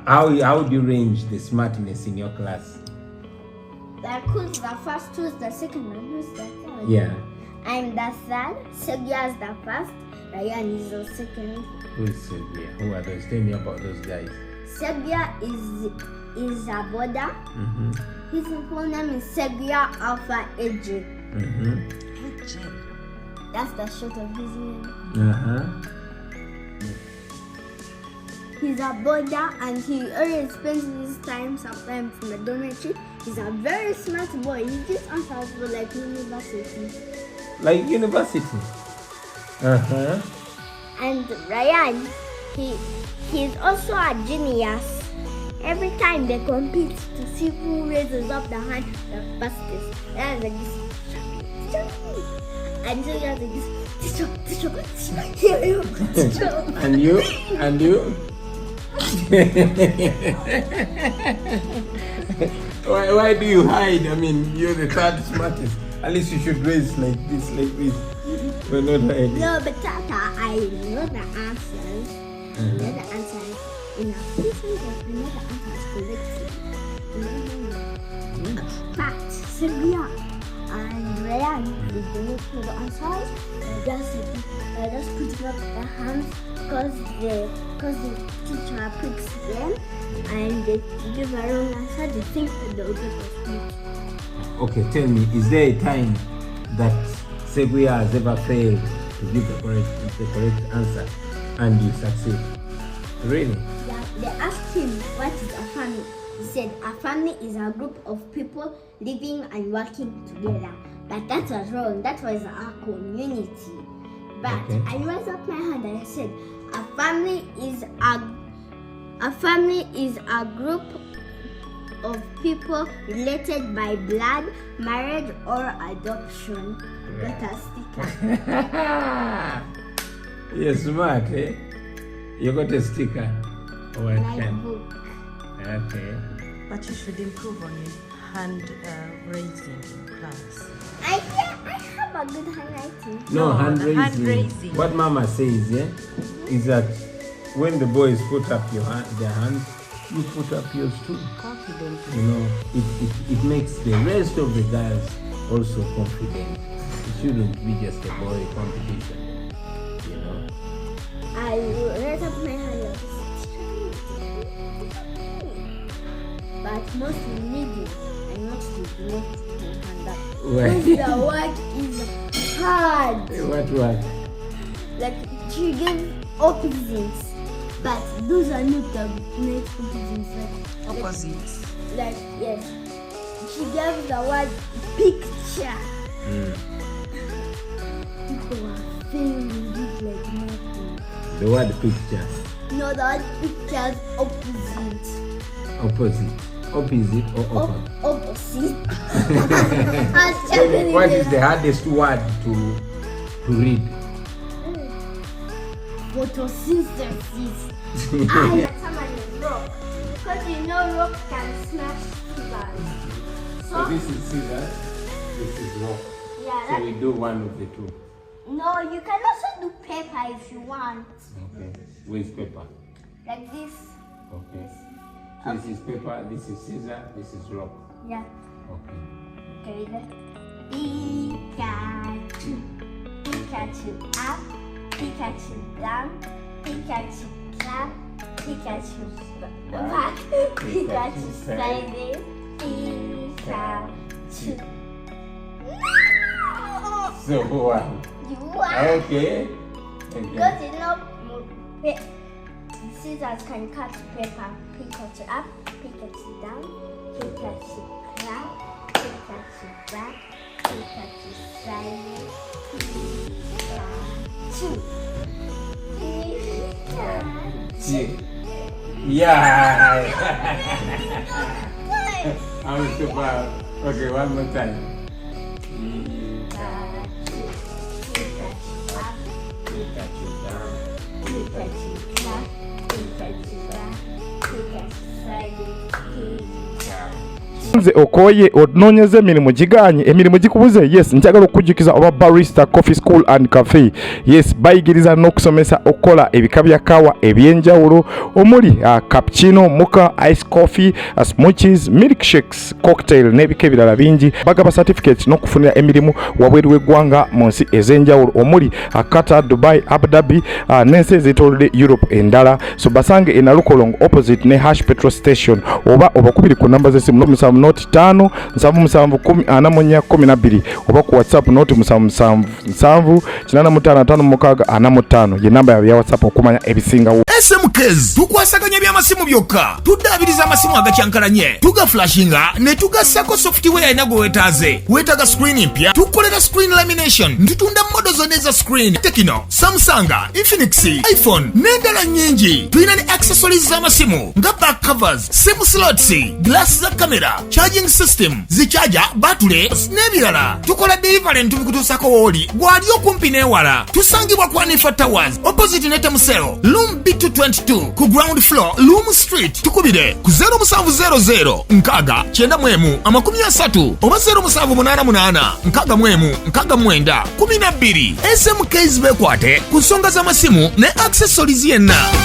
How do you range the smartness in your class? Like who's the first, who's the second, and who's the third? Yeah. I'm the third. Sebia is the first. Ryan is the second. Who is Sebia? Who are those? Tell me about those guys. Sebia is a border. Mm-hmm. His full name is Sebia Alpha AJ. Mm-hmm. That's the short of his name. Uh-huh. He's a border and he always spends his time sometimes in the dormitory. He's a very smart boy. He just answers for like university. Like university? Uh-huh. And Ryan, he's also a genius. Every time they compete to see who raises up the hand the fastest. Ryan's like this. And so you're like this. And you? Why do you hide? I mean, you're the third smartest. At least you should raise like this. We're not hiding. No, but Tata, I know the answers. I know the answers. In a few sentences, I know the answers correctly. But Sylvia and Ryan, they don't know the answers. They're just putting up their hands because the teacher picks them and they give a wrong answer. They think that they'll get a speech. Okay, tell me, is there a time that Seguia has ever failed to give the correct answer and you succeed? Really? Yeah, they asked him what is a family. He said a family is a group of people living and working together. But that was wrong. That was a community. But okay. I raised up my hand and I said a family is a group of people related by blood, marriage, or adoption. Got a sticker. You're smart, eh? You got a sticker. What Like kind? book. Okay. But you should improve on your hand raising in class. I have a good handwriting. No, hand the hand raising. raising. What Mama says, yeah, is that when the boys put up their hands, you put up yours too. Confident. You know, it makes the rest of the guys also confident. It shouldn't be just a boy competition, you know. I raised up my hand like this. But mostly needing and mostly not my hand up. Why? Because the work is hard. What work? Like she gave opposites, but those are not the next opposites. Opposites. Like yes, she gave the word picture. People are failing it like nothing. The word picture. No, the word picture's opposite. Opposite or open? Opposite. What is the hardest word to read? Photosynthesis. Someone is rock. Because you know rock can smash scissors. So this is scissors, this is rock. Yeah, So we do one of the two. no, you can also do paper if you want. Okay. With paper. Like this. Okay. So this is paper, this is scissor, this is rock. Yeah. Okay. Okay, then. Pikachu. Pikachu up. Pikachu down. Pikachu clap. Pikachu back. Pikachu sliding. Pikachu. No! So one. You are. Okay. Because you know, scissors can cut paper. Pikachu up, Pikachu down, Pikachu clap, Pikachu back, Pikachu side, Pikachu. Pikachu. Yeah. I'm super. Okay, one more time. Pikachu. Pikachu up, Pikachu down. Pikachu clap, Pikachu back, Pikachu side, Pikachu. nze okoye ononyeze emirimu giganye emirimu gikubuze yes njagala okukujukiza oba barista coffee school and cafe yes bayigiriza n'okusomesa okukola ebika bya kawa ebyenjawulo omuli cappuccino mocha ice coffee smoothies milkshakes cocktail n'ebika ebirala bingi bagaba certificate n'okufunira emirimu wabweru w'eggwanga mu nsi ez'enjawulo omuli Qatar, Dubai, Abu Dhabi n'ensi ez'etoolodde Europe endala so basange e Nalukolong opposite ne Hash petrol station oba obakubiri ku namba z'essimu 07 5 oba ku WhatsApp 07 ye namba ya WhatsApp okumanya ebisingawo. SMKs tukwasaganya by'amasimu byokka tuddaabiriza amasimu agakyankalanye tugaflashinga ne tugassako software inago wetaaga screen mpya tukolera screen lamination ntutunda modo zonna eza screen Tecno, Samsung, Infinix, iPhone n'endala nnyingi tulina ne accessories z'amasimu nga back covers, sim slots, glass za camera, charging system, zichaja, battery n'ebirala tukola delivery ntubikutuusako wooli gwali okumpi n'ewala tusangibwa kwa Nifa Towers opposite ne Temusel Room B222 ku ground floor Loom Street tukubire ku 0700 nkaga 91 oba 0788 nkaga 12 SMKs bekwate ku nsonga z'amasimu ne accessories yenna.